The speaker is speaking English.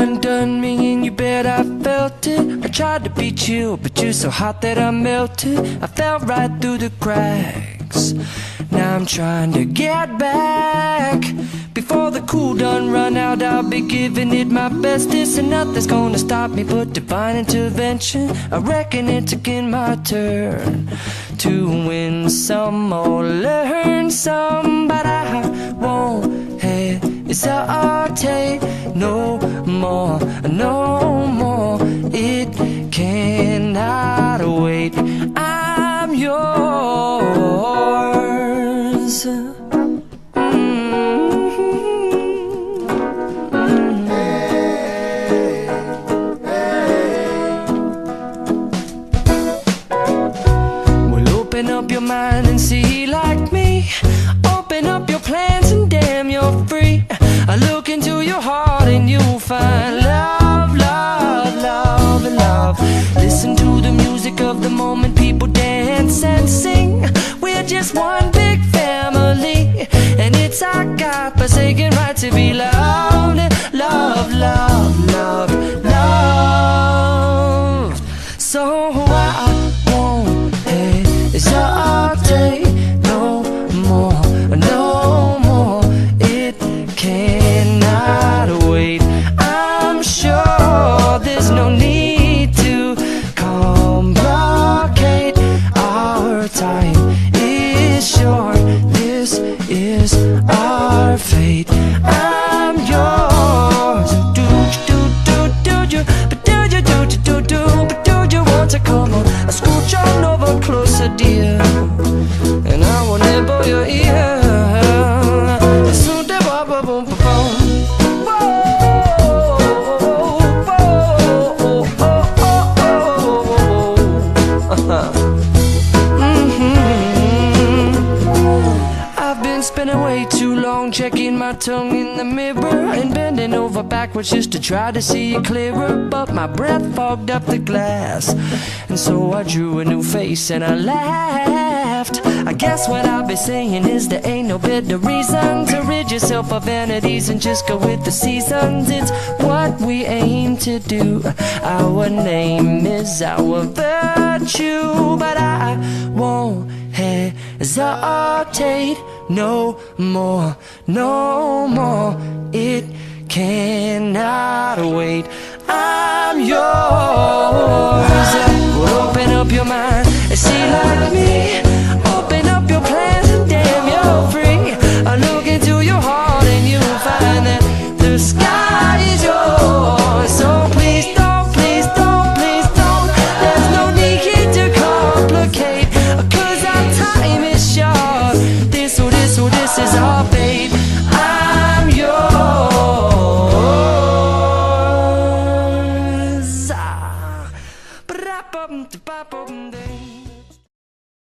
undone me and you bet I felt it. I tried to be chill, but you're so hot that I melted. I fell right through the cracks. Now I'm trying to get back. Before the cool done run out, I'll be giving it my bestest, and nothing's gonna stop me but divine intervention. I reckon it's again my turn to win some or learn some, but I won't hesitate no more, no more. It cannot wait. I'm yours. Open up your mind and see like me. Open up your plans and damn, you're free. I look into your heart and you'll find love, love, love, and love. Listen to the music of the moment, people dance and sing. We're just one big family, and it's our God-forsaken right to be loved. Love, love, love, love. So I won't hesitate no more, no more. It cannot wait. I'm sure there's no need to complicate. Our time is short. This is our fate. I'm yours. Do you, but do you, but do you want to come on? Scooch on over closer, dear, and I will nibble your ear. I've been spending way too long checking my tongue in the mirror and bending over backwards just to try to see it clearer, but my breath fogged up the glass, and so I drew a new face and I laughed. I guess what I'll be saying is there ain't no better reason to rid yourself of vanities and just go with the seasons. It's what we aim to do. Our name is our virtue, but I won't hesitate no more, no more. It cannot wait. I'm yours. Well, open up your mind and see like me.